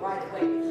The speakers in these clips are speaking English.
right way.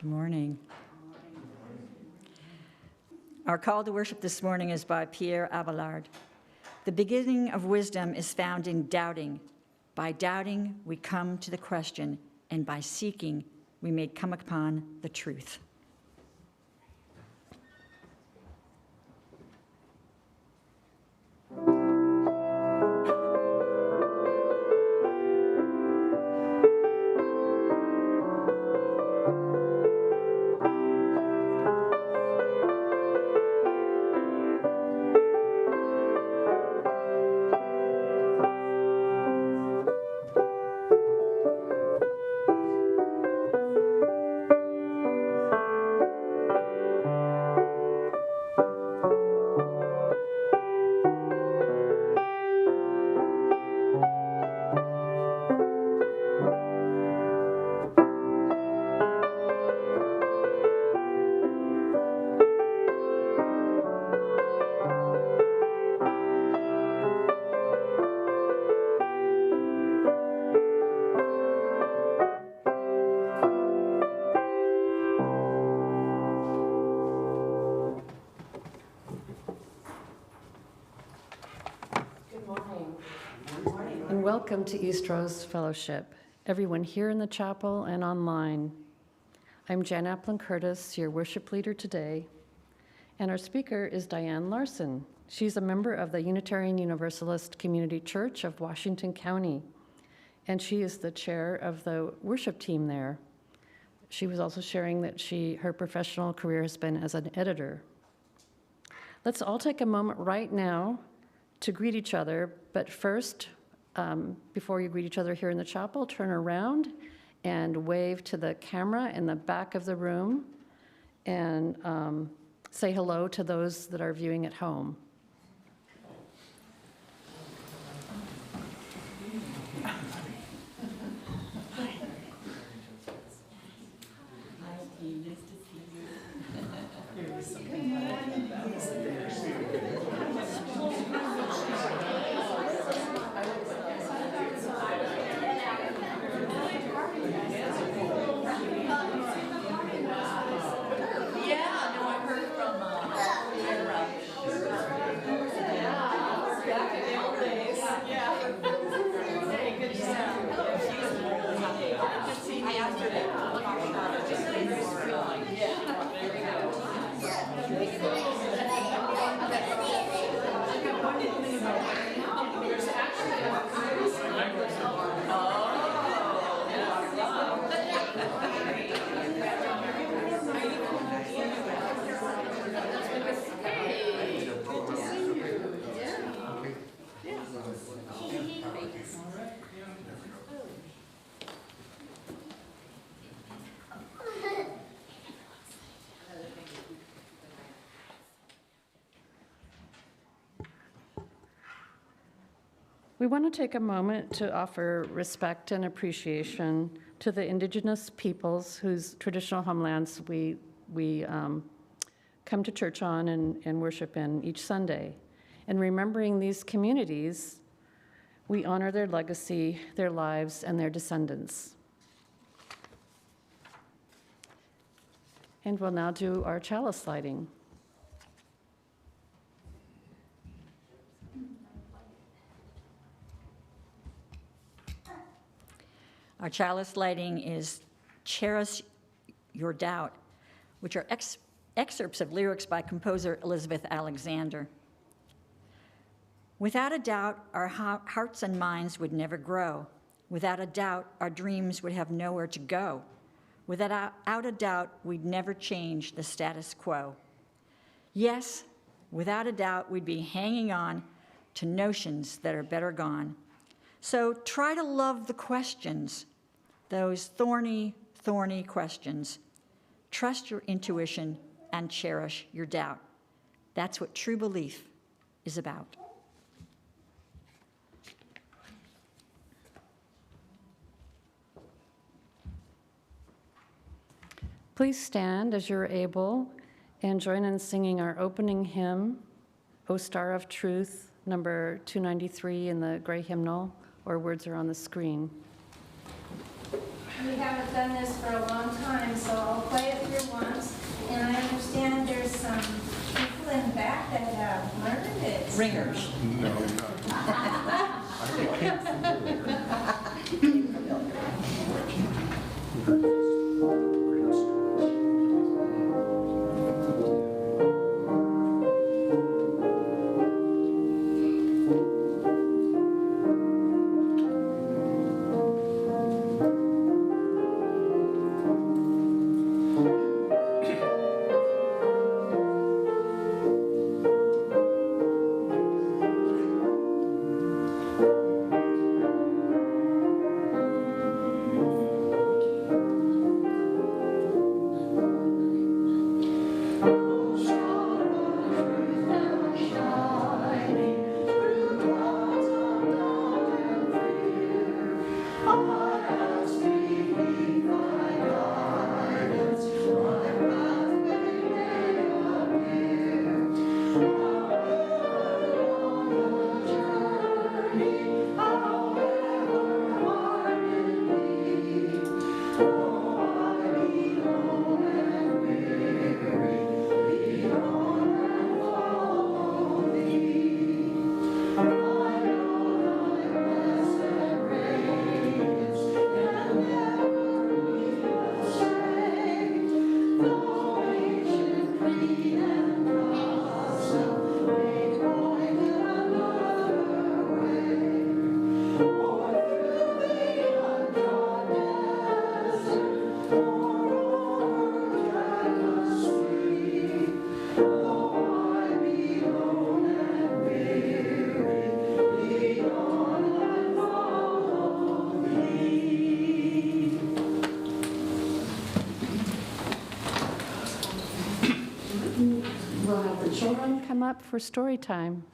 Good morning. Our call to worship this morning is by Pierre Abelard. The beginning of wisdom is found in doubting. By doubting, we come to the question, and by seeking, we may come upon the truth. Welcome to Eastrose Fellowship, everyone here in the chapel and online. I'm Jan Apland-Curtis, your worship leader today, and our speaker is Diane Larson. She's a member of the Unitarian Universalist Community Church of Washington County, and she is the chair of the worship team there. She was also sharing that her professional career has been as an editor. Let's all take a moment right now to greet each other, but first, before you greet each other here in the chapel, turn around and wave to the camera in the back of the room and say hello to those that are viewing at home. We want to take a moment to offer respect and appreciation to the Indigenous peoples whose traditional homelands we come to church on and worship in each Sunday. And remembering these communities, we honor their legacy, their lives, and their descendants. And we'll now do our chalice lighting. Our chalice lighting is Cherish Your Doubt, which are excerpts of lyrics by composer Elizabeth Alexander. Without a doubt, our hearts and minds would never grow. Without a doubt, our dreams would have nowhere to go. Without a doubt, we'd never change the status quo. Yes, without a doubt, we'd be hanging on to notions that are better gone. So try to love the questions, those thorny, thorny questions. Trust your intuition and cherish your doubt. That's what true belief is about. Please stand as you're able and join in singing our opening hymn, O Star of Truth, number 293 in the gray hymnal, or words are on the screen. We haven't done this for a long time, so I'll play it through once. And I understand there's some people in the back that have learned it. Ringers. No, not. I became We'll have the children come up for story time.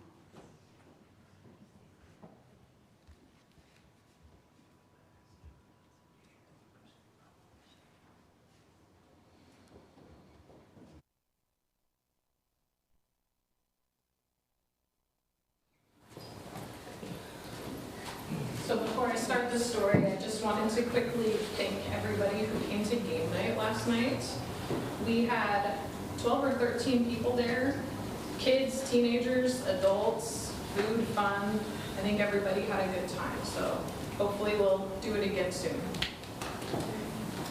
So before I start the story, I just wanted to quickly thank everybody who came to game night last night. We had 12 or 13 people there, kids, teenagers, adults, food, fun. I think everybody had a good time, so hopefully we'll do it again soon.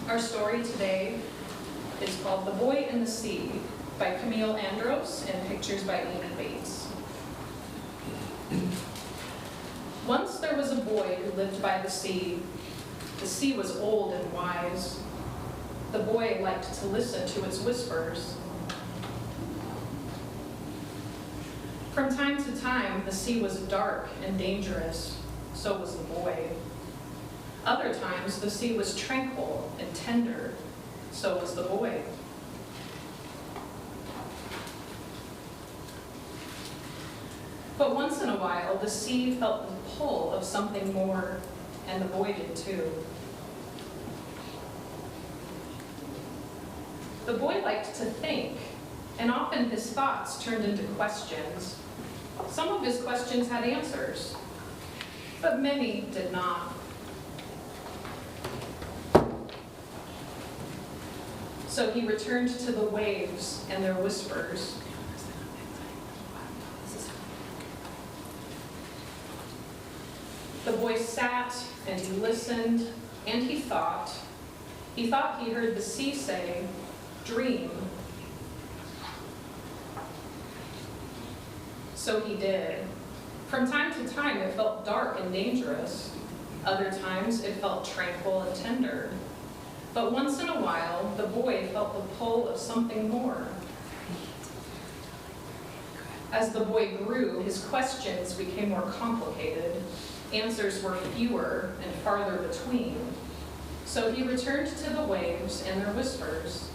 Our story today is called The Boy in the Sea by Camille Andros and pictures by Amy Bates. Once there was a boy who lived by the sea. The sea was old and wise. The boy liked to listen to its whispers. From time to time, the sea was dark and dangerous. So was the boy. Other times, the sea was tranquil and tender. So was the boy. But once in a while, the sea felt the pull of something more, and the boy did too. The boy liked to think, and often his thoughts turned into questions. Some of his questions had answers, but many did not. So he returned to the waves and their whispers. The boy sat and he listened and he thought. He thought he heard the sea say, "Dream." So he did. From time to time, it felt dark and dangerous. Other times, it felt tranquil and tender. But once in a while, the boy felt the pull of something more. As the boy grew, his questions became more complicated. Answers were fewer and farther between. So he returned to the waves and their whispers.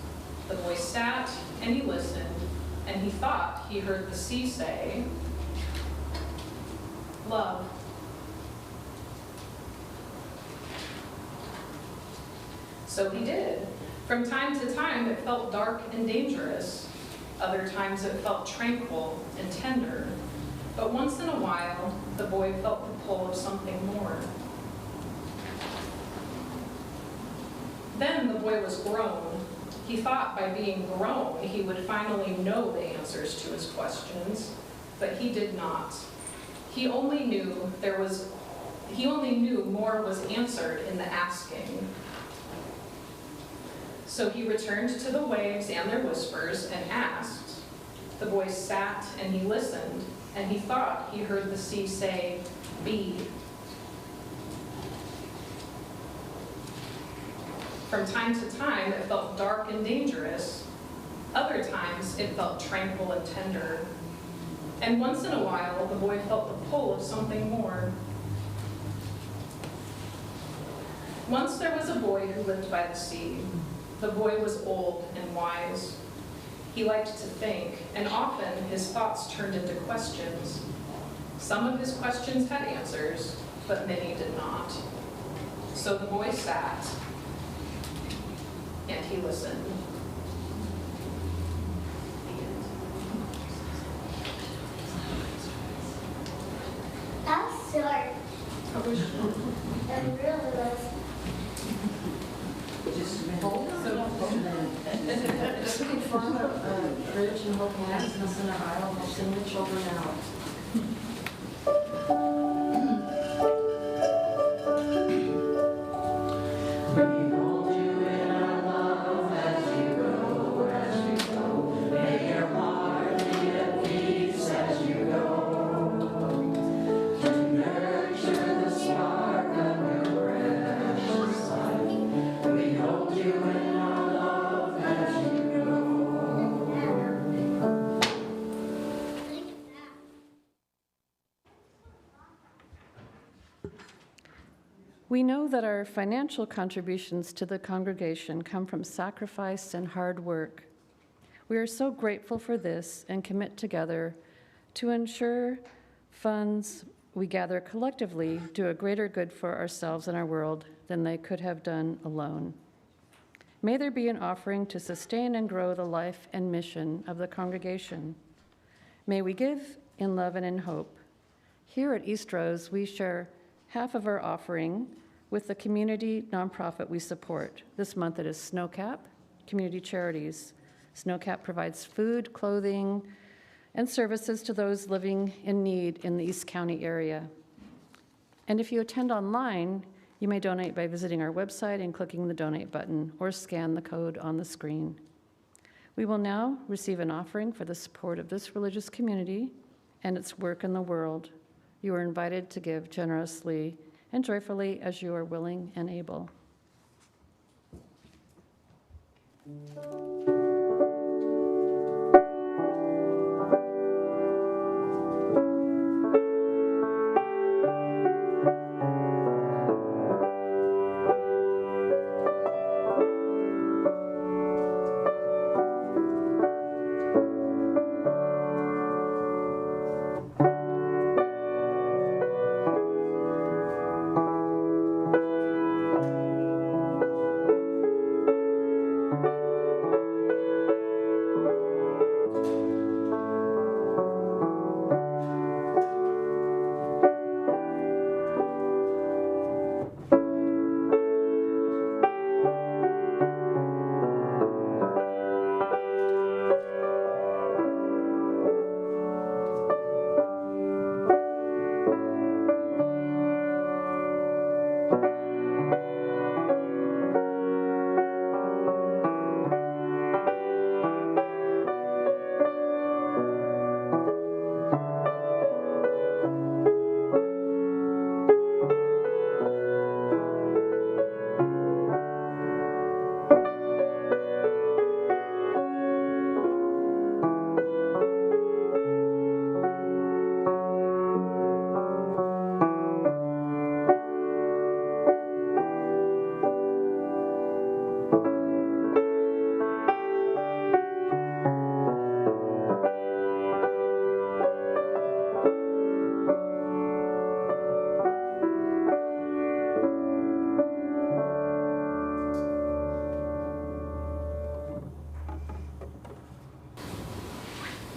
The boy sat and he listened, and he thought he heard the sea say, "Love." So he did. From time to time, it felt dark and dangerous. Other times, it felt tranquil and tender. But once in a while, the boy felt the pull of something more. Then the boy was grown. He thought by being grown, he would finally know the answers to his questions, but he did not. He only knew more was answered in the asking. So he returned to the waves and their whispers and asked. The boy sat and he listened, and he thought he heard the sea say, "Be." From time to time, it felt dark and dangerous. Other times, it felt tranquil and tender. And once in a while, the boy felt the pull of something more. Once there was a boy who lived by the sea. The boy was old and wise. He liked to think, and often his thoughts turned into questions. Some of his questions had answers, but many did not. So the boy sat, and he listened. The end. That's short. It really was. Just in front of a bridge and hold hands and us in an aisle, we'll sing the children out. We know that our financial contributions to the congregation come from sacrifice and hard work. We are so grateful for this and commit together to ensure funds we gather collectively do a greater good for ourselves and our world than they could have done alone. May there be an offering to sustain and grow the life and mission of the congregation. May we give in love and in hope. Here at Eastrose, we share half of our offering with the community nonprofit we support. This month it is Snowcap Community Charities. Snowcap provides food, clothing, and services to those living in need in the East County area. And if you attend online, you may donate by visiting our website and clicking the donate button or scan the code on the screen. We will now receive an offering for the support of this religious community and its work in the world. You are invited to give generously and joyfully as you are willing and able.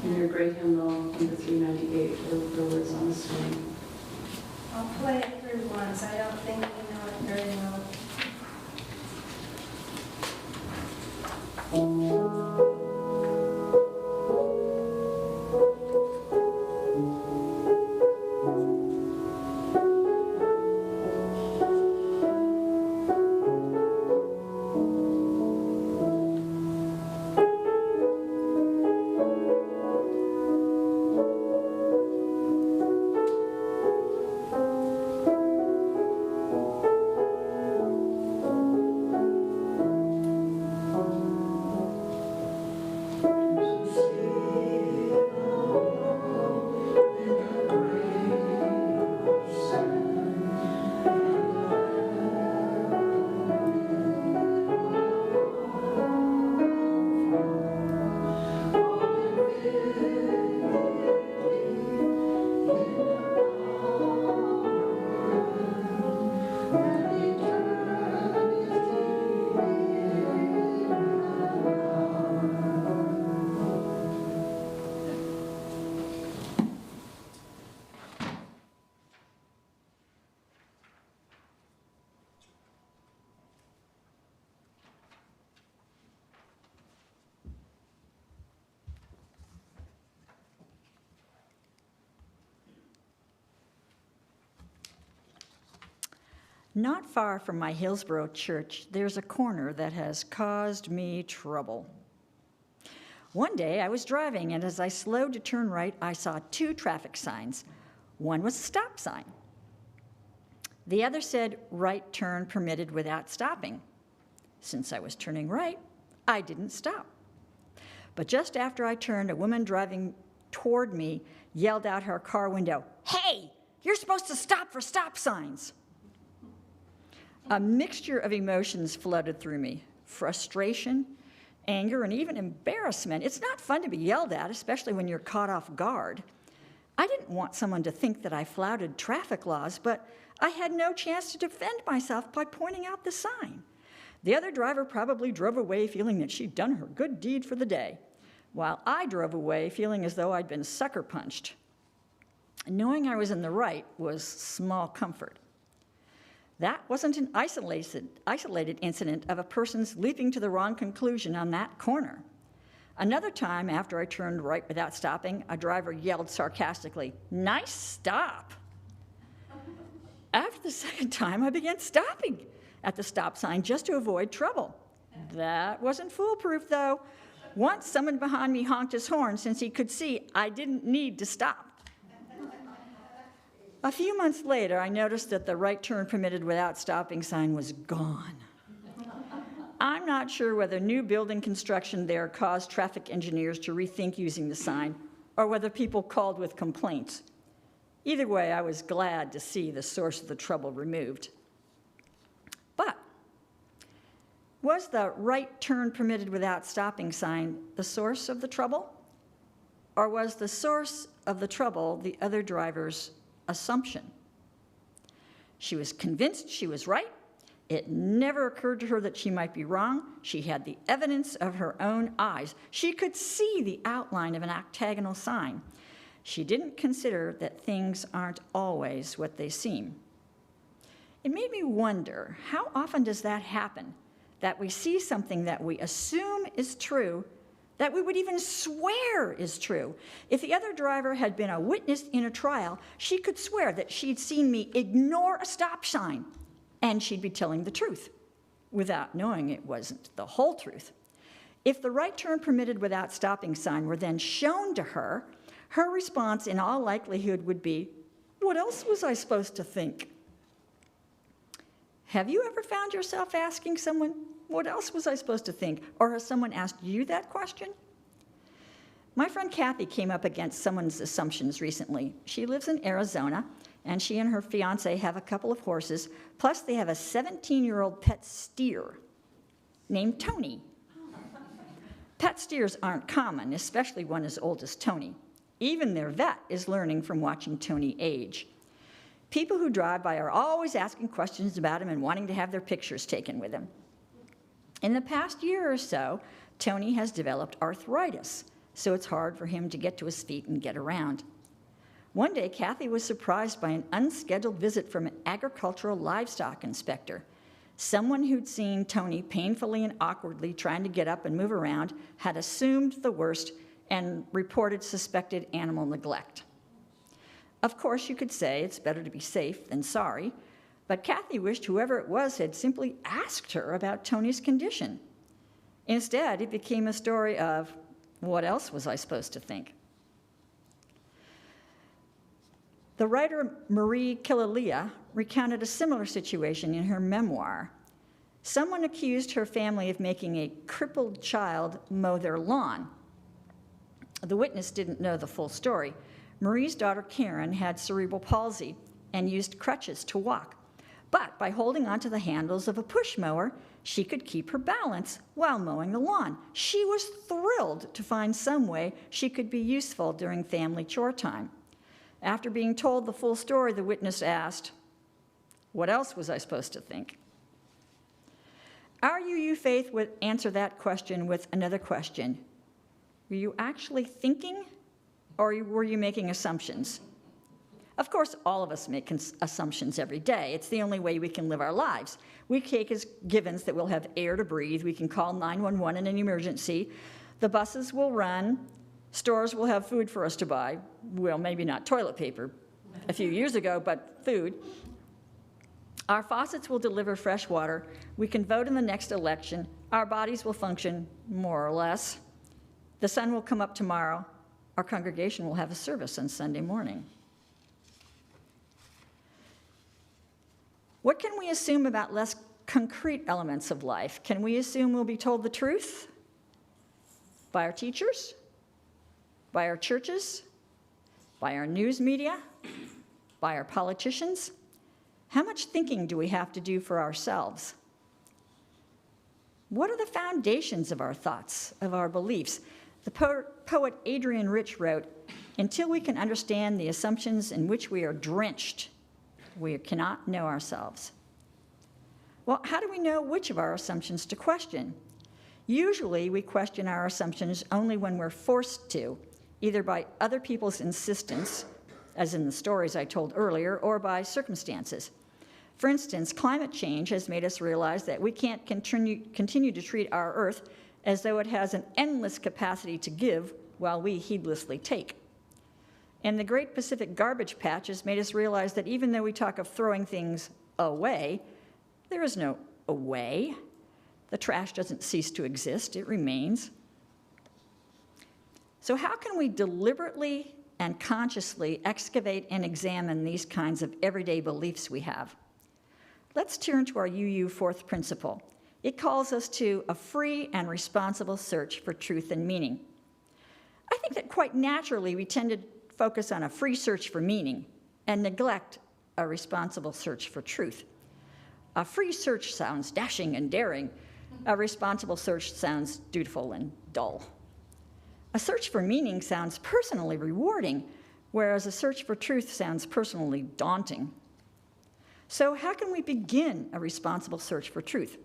And your great hymnal, number 398, the words on the screen. I'll play it through once. I don't think you know it very well. Not far from my Hillsborough church, there's a corner that has caused me trouble. One day I was driving, and as I slowed to turn right, I saw 2 traffic signs. One was a stop sign. The other said, "Right turn permitted without stopping." Since I was turning right, I didn't stop. But just after I turned, a woman driving toward me yelled out her car window, "Hey, you're supposed to stop for stop signs." A mixture of emotions flooded through me: frustration, anger, and even embarrassment. It's not fun to be yelled at, especially when you're caught off guard. I didn't want someone to think that I flouted traffic laws, but I had no chance to defend myself by pointing out the sign. The other driver probably drove away feeling that she'd done her good deed for the day, while I drove away feeling as though I'd been sucker punched. Knowing I was in the right was small comfort. That wasn't an isolated incident of a person's leaping to the wrong conclusion on that corner. Another time, after I turned right without stopping, a driver yelled sarcastically, "Nice stop." After the second time, I began stopping at the stop sign just to avoid trouble. That wasn't foolproof, though. Once, someone behind me honked his horn since he could see I didn't need to stop. A few months later, I noticed that the right turn permitted without stopping sign was gone. I'm not sure whether new building construction there caused traffic engineers to rethink using the sign, or whether people called with complaints. Either way, I was glad to see the source of the trouble removed. But was the right turn permitted without stopping sign the source of the trouble? Or was the source of the trouble the other driver's assumption? She was convinced she was right. It never occurred to her that she might be wrong. She had the evidence of her own eyes. She could see the outline of an octagonal sign. She didn't consider that things aren't always what they seem. It made me wonder, how often does that happen? That we see something that we assume is true, that we would even swear is true. If the other driver had been a witness in a trial, she could swear that she'd seen me ignore a stop sign, and she'd be telling the truth, without knowing it wasn't the whole truth. If the right turn permitted without stopping sign were then shown to her, her response in all likelihood would be, "What else was I supposed to think?" Have you ever found yourself asking someone, "What else was I supposed to think?" Or has someone asked you that question? My friend Kathy came up against someone's assumptions recently. She lives in Arizona, and she and her fiance have a couple of horses, plus they have a 17-year-old pet steer named Tony. Pet steers aren't common, especially one as old as Tony. Even their vet is learning from watching Tony age. People who drive by are always asking questions about him and wanting to have their pictures taken with him. In the past year or so, Tony has developed arthritis, so it's hard for him to get to his feet and get around. One day, Kathy was surprised by an unscheduled visit from an agricultural livestock inspector. Someone who'd seen Tony painfully and awkwardly trying to get up and move around had assumed the worst and reported suspected animal neglect. Of course, you could say it's better to be safe than sorry, but Kathy wished whoever it was had simply asked her about Tony's condition. Instead, it became a story of, what else was I supposed to think? The writer Marie Killalea recounted a similar situation in her memoir. Someone accused her family of making a crippled child mow their lawn. The witness didn't know the full story. Marie's daughter Karen had cerebral palsy and used crutches to walk. But by holding onto the handles of a push mower, she could keep her balance while mowing the lawn. She was thrilled to find some way she could be useful during family chore time. After being told the full story, the witness asked, "What else was I supposed to think?" Our UU faith would answer that question with another question. Were you actually thinking, or were you making assumptions? Of course, all of us make assumptions every day. It's the only way we can live our lives. We take as givens that we'll have air to breathe. We can call 911 in an emergency. The buses will run. Stores will have food for us to buy. Well, maybe not toilet paper a few years ago, but food. Our faucets will deliver fresh water. We can vote in the next election. Our bodies will function more or less. The sun will come up tomorrow. Our congregation will have a service on Sunday morning. What can we assume about less concrete elements of life? Can we assume we'll be told the truth? By our teachers? By our churches? By our news media? By our politicians? How much thinking do we have to do for ourselves? What are the foundations of our thoughts, of our beliefs? The poet Adrian Rich wrote, "Until we can understand the assumptions in which we are drenched, we cannot know ourselves." Well, how do we know which of our assumptions to question? Usually, we question our assumptions only when we're forced to, either by other people's insistence, as in the stories I told earlier, or by circumstances. For instance, climate change has made us realize that we can't continue to treat our Earth as though it has an endless capacity to give while we heedlessly take. And the Great Pacific Garbage Patch has made us realize that even though we talk of throwing things away, there is no away. The trash doesn't cease to exist, it remains. So how can we deliberately and consciously excavate and examine these kinds of everyday beliefs we have? Let's turn to our UU fourth principle. It calls us to a free and responsible search for truth and meaning. I think that quite naturally we tend to focus on a free search for meaning and neglect a responsible search for truth. A free search sounds dashing and daring. A responsible search sounds dutiful and dull. A search for meaning sounds personally rewarding, whereas a search for truth sounds personally daunting. So how can we begin a responsible search for truth?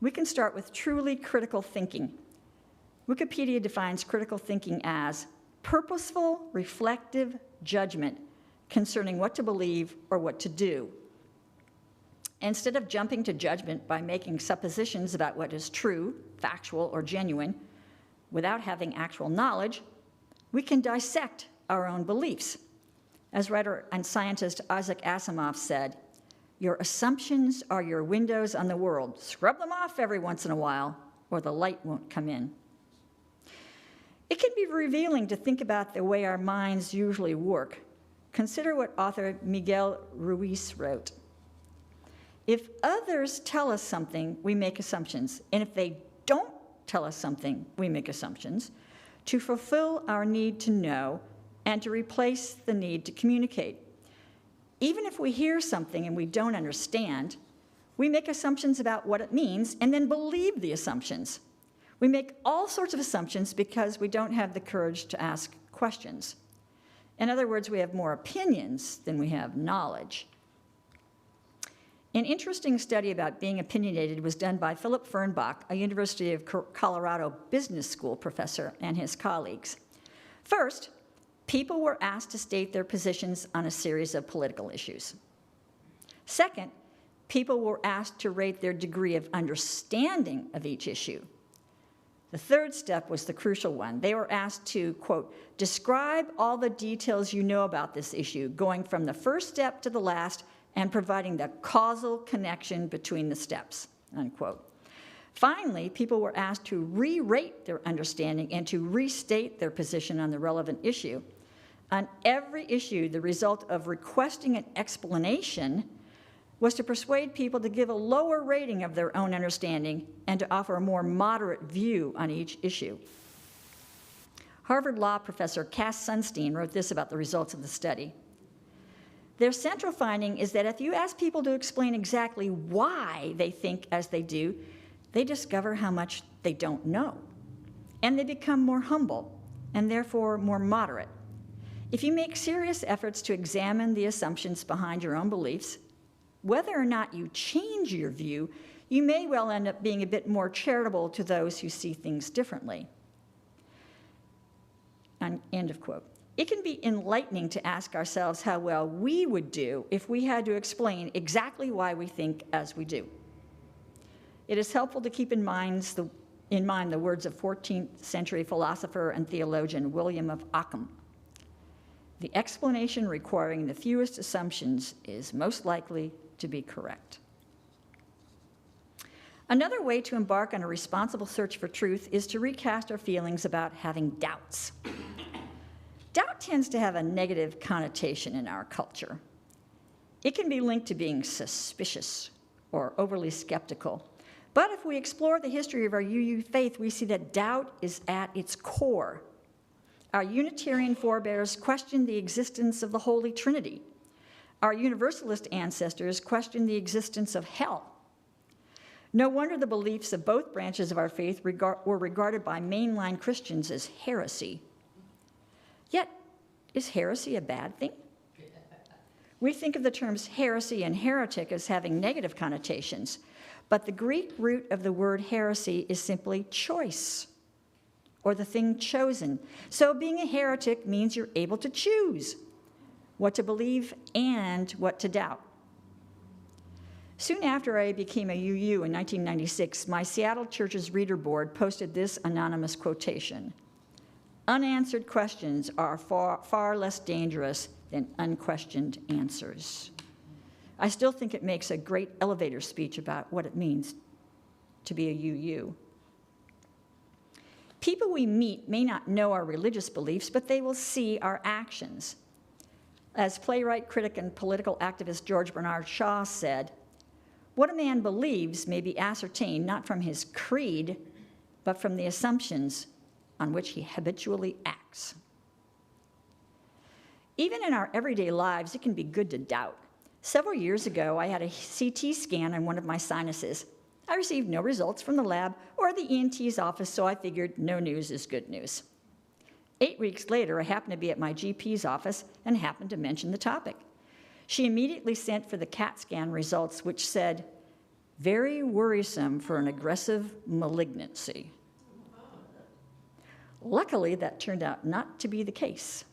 We can start with truly critical thinking. Wikipedia defines critical thinking as purposeful, reflective judgment concerning what to believe or what to do. Instead of jumping to judgment by making suppositions about what is true, factual, or genuine, without having actual knowledge, we can dissect our own beliefs. As writer and scientist Isaac Asimov said, "Your assumptions are your windows on the world. Scrub them off every once in a while, or the light won't come in." It can be revealing to think about the way our minds usually work. Consider what author Miguel Ruiz wrote. If others tell us something, we make assumptions. And if they don't tell us something, we make assumptions to fulfill our need to know and to replace the need to communicate. Even if we hear something and we don't understand, we make assumptions about what it means and then believe the assumptions. We make all sorts of assumptions because we don't have the courage to ask questions. In other words, we have more opinions than we have knowledge. An interesting study about being opinionated was done by Philip Fernbach, a University of Colorado Business School professor, and his colleagues. First, people were asked to state their positions on a series of political issues. Second, people were asked to rate their degree of understanding of each issue. The third step was the crucial one. They were asked to, quote, describe all the details you know about this issue, going from the first step to the last and providing the causal connection between the steps, unquote. Finally, people were asked to re-rate their understanding and to restate their position on the relevant issue. On every issue, the result of requesting an explanation was to persuade people to give a lower rating of their own understanding and to offer a more moderate view on each issue. Harvard Law professor Cass Sunstein wrote this about the results of the study. Their central finding is that if you ask people to explain exactly why they think as they do, they discover how much they don't know, and they become more humble and therefore more moderate. If you make serious efforts to examine the assumptions behind your own beliefs, whether or not you change your view, you may well end up being a bit more charitable to those who see things differently. End of quote. It can be enlightening to ask ourselves how well we would do if we had to explain exactly why we think as we do. It is helpful to keep in mind the words of 14th century philosopher and theologian William of Ockham. The explanation requiring the fewest assumptions is most likely to be correct. Another way to embark on a responsible search for truth is to recast our feelings about having doubts. Doubt tends to have a negative connotation in our culture. It can be linked to being suspicious or overly skeptical. But if we explore the history of our UU faith, we see that doubt is at its core. Our Unitarian forebears questioned the existence of the Holy Trinity. Our Universalist ancestors questioned the existence of hell. No wonder the beliefs of both branches of our faith were regarded by mainline Christians as heresy. Yet, is heresy a bad thing? We think of the terms heresy and heretic as having negative connotations, but the Greek root of the word heresy is simply choice, or the thing chosen. So being a heretic means you're able to choose what to believe and what to doubt. Soon after I became a UU in 1996, my Seattle church's reader board posted this anonymous quotation: "Unanswered questions are far less dangerous than unquestioned answers." I still think it makes a great elevator speech about what it means to be a UU. People we meet may not know our religious beliefs, but they will see our actions. As playwright, critic, and political activist George Bernard Shaw said, "What a man believes may be ascertained not from his creed, but from the assumptions on which he habitually acts." Even in our everyday lives, it can be good to doubt. Several years ago, I had a CT scan on one of my sinuses. I received no results from the lab or the ENT's office, so I figured no news is good news. 8 weeks later, I happened to be at my GP's office and happened to mention the topic. She immediately sent for the CAT scan results, which said, "Very worrisome for an aggressive malignancy." Luckily, that turned out not to be the case.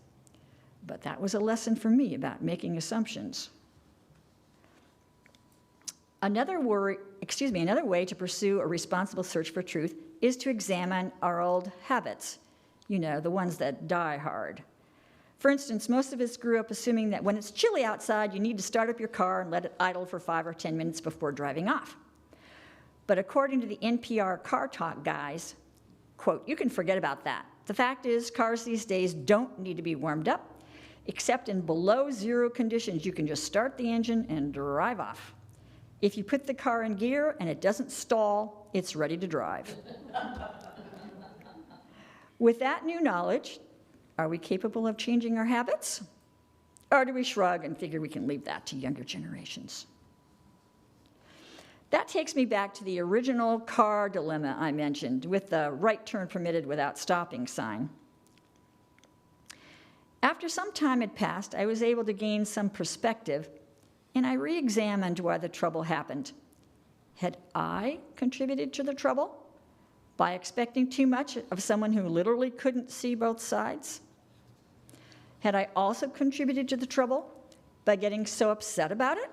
But that was a lesson for me about making assumptions. Another way to pursue a responsible search for truth is to examine our old habits. You know, the ones that die hard. For instance, most of us grew up assuming that when it's chilly outside, you need to start up your car and let it idle for 5 or 10 minutes before driving off. But according to the NPR Car Talk guys, quote, "You can forget about that. The fact is, cars these days don't need to be warmed up. Except in below zero conditions, you can just start the engine and drive off. If you put the car in gear and it doesn't stall, it's ready to drive." With that new knowledge, are we capable of changing our habits? Or do we shrug and figure we can leave that to younger generations? That takes me back to the original car dilemma I mentioned with the right turn permitted without stopping sign. After some time had passed, I was able to gain some perspective, and I re-examined why the trouble happened. Had I contributed to the trouble by expecting too much of someone who literally couldn't see both sides? Had I also contributed to the trouble by getting so upset about it?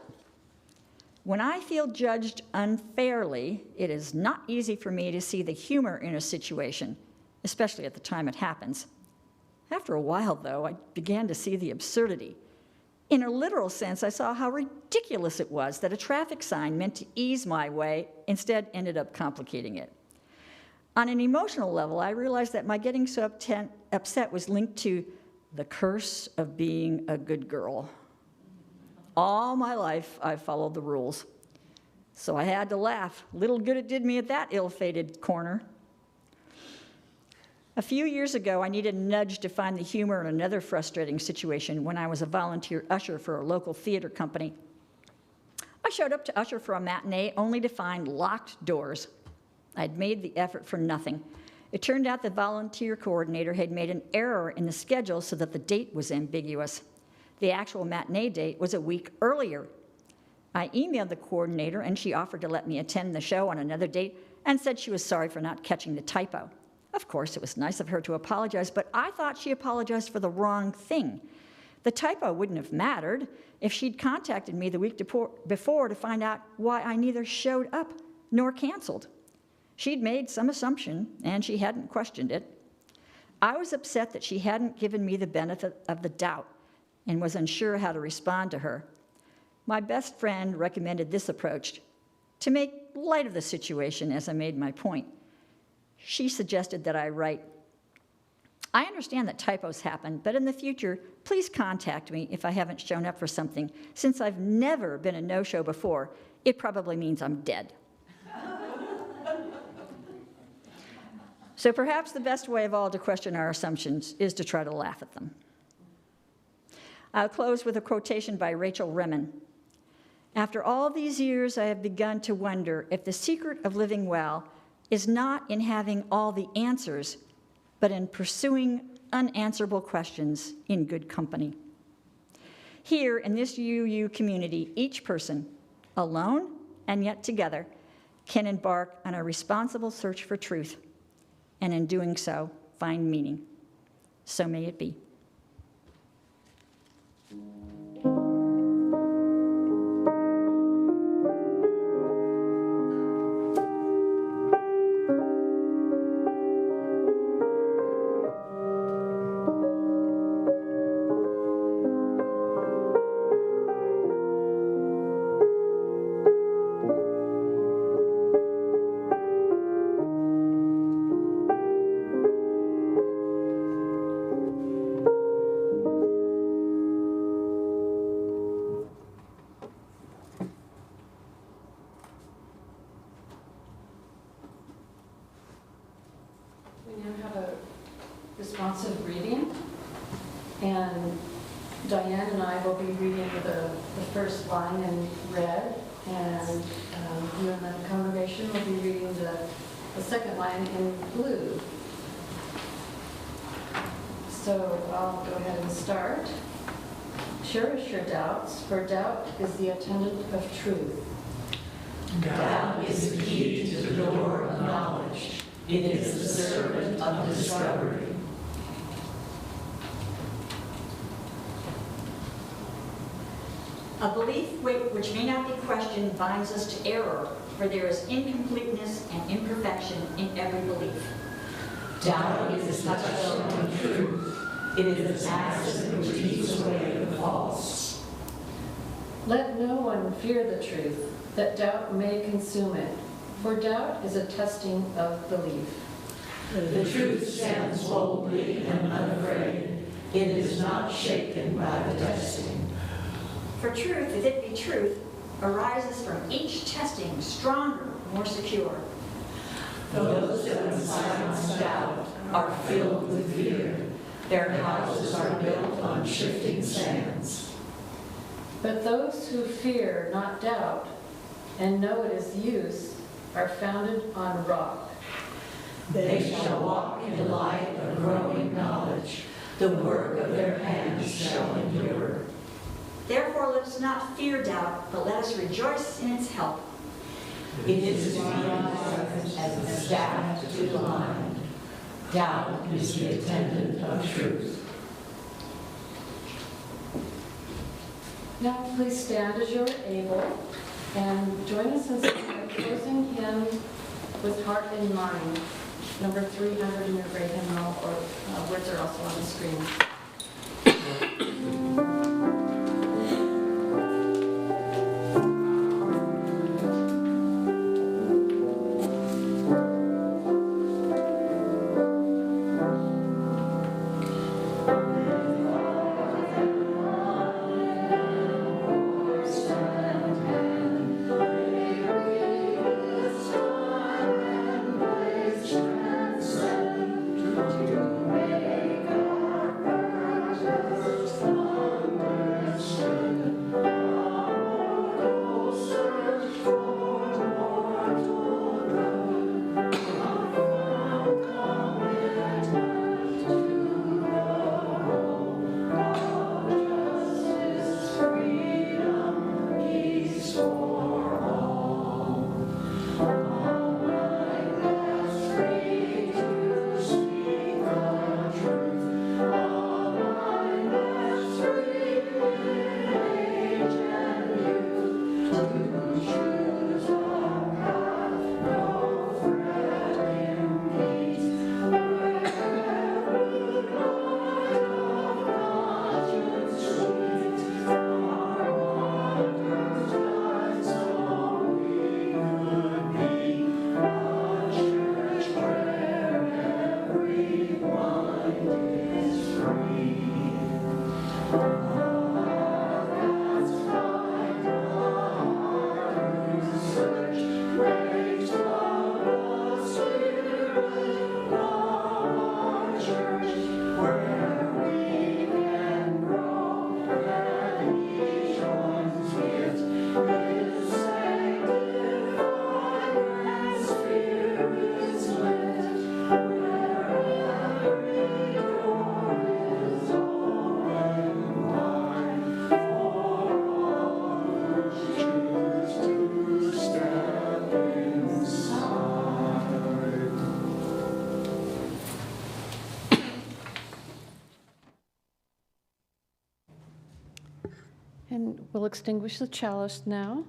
When I feel judged unfairly, it is not easy for me to see the humor in a situation, especially at the time it happens. After a while, though, I began to see the absurdity. In a literal sense, I saw how ridiculous it was that a traffic sign meant to ease my way instead ended up complicating it. On an emotional level, I realized that my getting so upset was linked to the curse of being a good girl. All my life, I've followed the rules. So I had to laugh. Little good it did me at that ill-fated corner. A few years ago, I needed a nudge to find the humor in another frustrating situation when I was a volunteer usher for a local theater company. I showed up to usher for a matinee only to find locked doors. I'd made the effort for nothing. It turned out the volunteer coordinator had made an error in the schedule so that the date was ambiguous. The actual matinee date was a week earlier. I emailed the coordinator, and she offered to let me attend the show on another date and said she was sorry for not catching the typo. Of course, it was nice of her to apologize, but I thought she apologized for the wrong thing. The typo wouldn't have mattered if she'd contacted me the week before to find out why I neither showed up nor canceled. She'd made some assumption, and she hadn't questioned it. I was upset that she hadn't given me the benefit of the doubt and was unsure how to respond to her. My best friend recommended this approach to make light of the situation as I made my point. She suggested that I write, "I understand that typos happen, but in the future, please contact me if I haven't shown up for something. Since I've never been a no-show before, it probably means I'm dead." So perhaps the best way of all to question our assumptions is to try to laugh at them. I'll close with a quotation by Rachel Remen. "After all these years, I have begun to wonder if the secret of living well is not in having all the answers, but in pursuing unanswerable questions in good company." Here in this UU community, each person, alone and yet together, can embark on a responsible search for truth, and in doing so, find meaning. So may it be. Responsive reading, and Diane and I will be reading the first line in red, and you and the congregation will be reading the second line in blue. So I'll go ahead and start. Cherish your doubts, for doubt is the attendant of truth. Doubt is the key to the door of knowledge. It is the servant of discovery. A belief which may not be questioned binds us to error, for there is incompleteness and imperfection in every belief. Doubt is the touchstone of truth. It is an accent which keeps away the false. Let no one fear the truth, that doubt may consume it, for doubt is a testing of belief. The truth stands boldly and unafraid. It is not shaken by the testing. For truth, if it be truth, arises from each testing stronger, more secure. Those that silence doubt are filled with fear. Their houses are built on shifting sands. But those who fear not doubt and know its use are founded on rock. They shall walk in the light of growing knowledge. The work of their hands shall endure. Therefore, let us not fear doubt, but let us rejoice in its help. It is to be used as a staff to the mind. Doubt is the attendant of truth. Now please stand as you're able And join us in singing a closing hymn with heart in mind, number 300 in your gray hymnal, or words are also on the screen. And we'll extinguish the chalice now.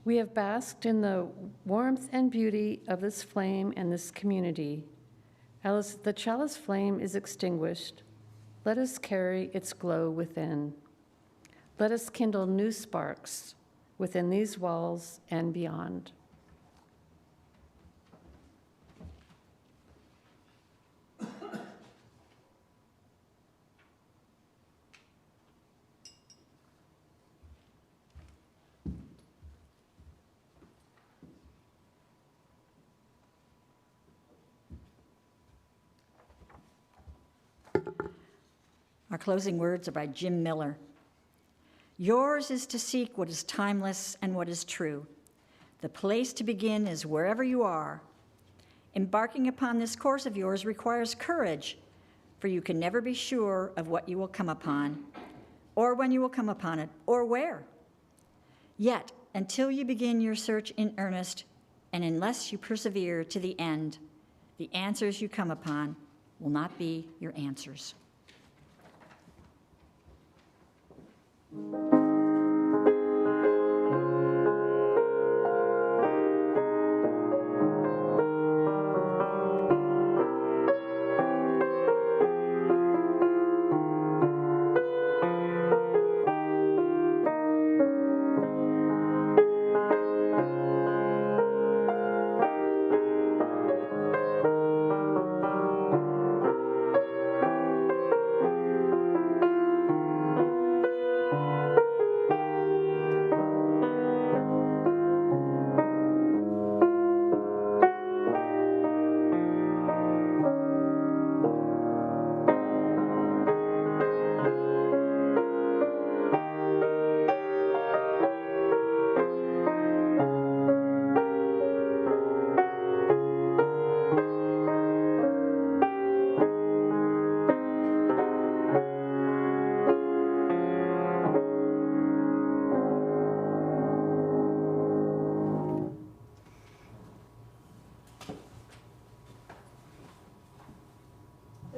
We have basked in the warmth and beauty of this flame and this community. As the chalice flame is extinguished, let us carry its glow within. Let us kindle new sparks within these walls and beyond. Our closing words are by Jim Miller. Yours is to seek what is timeless and what is true. The place to begin is wherever you are. Embarking upon this course of yours requires courage, for you can never be sure of what you will come upon, or when you will come upon it, or where. Yet, until you begin your search in earnest, and unless you persevere to the end, the answers you come upon will not be your answers.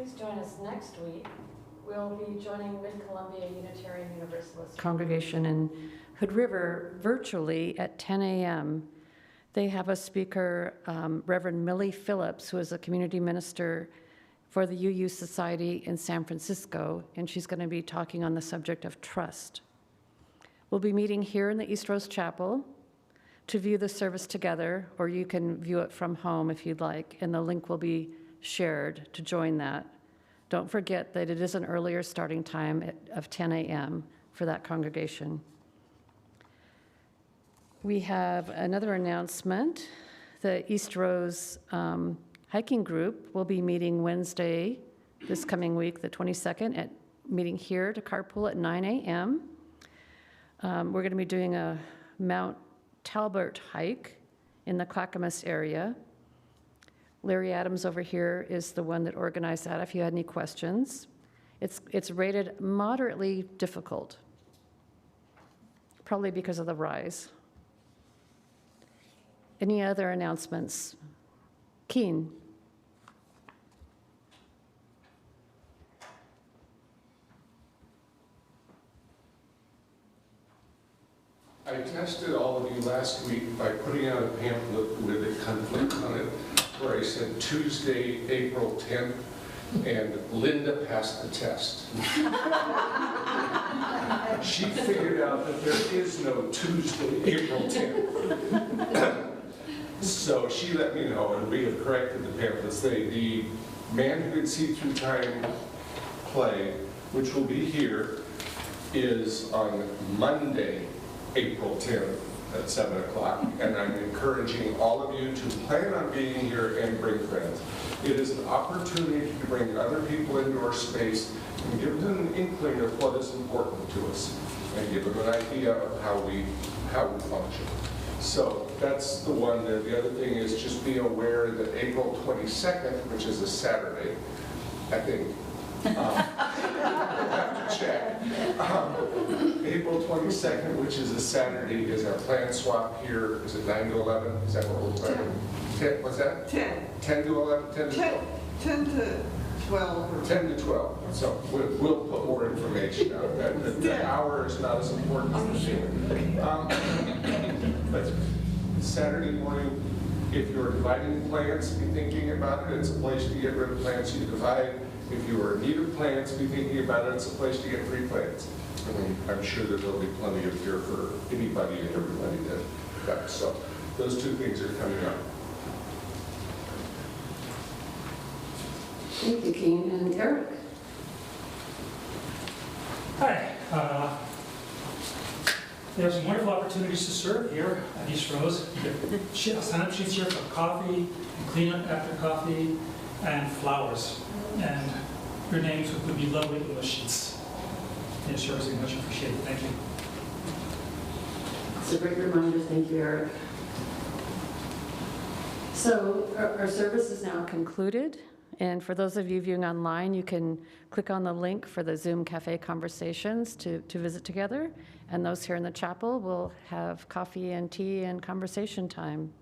Please join us next week We'll be joining Mid-Columbia Unitarian Universalist congregation in Hood River virtually at 10 a.m. They have a speaker, Reverend Millie Phillips, who is a community minister for the UU Society in San Francisco, and she's going to be talking on the subject of trust. We'll be meeting here in the Eastrose Chapel to view the service together, or you can view it from home if you'd like, and the link will be shared to join that. Don't forget that it is an earlier starting time of 10 a.m. for that congregation. We have another announcement. The Eastrose hiking group will be meeting Wednesday, this coming week, the 22nd, meeting here to carpool at 9 a.m. We're going to be doing a Mount Talbot hike in the Clackamas area. Larry Adams over here is the one that organized that, if you had any questions. It's rated moderately difficult, probably because of the rise. Any other announcements? Keen. I tested all of you last week by putting out a pamphlet with a conflict on it, where I said Tuesday, April 10th, and Linda passed the test. She figured out that there is no Tuesday, April 10th. So she let me know, and we have corrected the pamphlets. The Man Who Could See Through Time play, which will be here, is on Monday, April 10th at 7 o'clock, and I'm encouraging all of you to plan on being here and bring friends. It is an opportunity to bring other people into our space and give them an inkling of what is important to us, and give them an idea of how we function. So that's the one. The other thing is just be aware that April 22nd, which is a Saturday, I think, I'll have to check. April 22nd, which is a Saturday, is our plan swap here. Is it 9 to 11? Is that what we're planning? 10, what's that? 10. 10 to 11? 10 to 12? 10 to 12. 10 to 12. So we'll put more information out. The hour is not as important as the thing. But Saturday morning, if you're dividing plants, be thinking about it. It's a place to get rid of plants you divide. If you are in need of plants, be thinking about it. It's a place to get free plants. I'm sure that there'll be plenty of here for anybody and everybody that. So those two things are coming up. Thank you, Keen. And Eric? Hi. There's some wonderful opportunities to serve here at Eastrose. You get sign-up sheets here for coffee, and cleanup after coffee, and flowers. And your names would be lovely on the sheets. And sure is much appreciated. Thank you. It's a great reminder. Thank you, Eric. So our service is now concluded. And for those of you viewing online, you can click on the link for the Zoom Cafe conversations to visit together. And those here in the chapel will have coffee and tea and conversation time.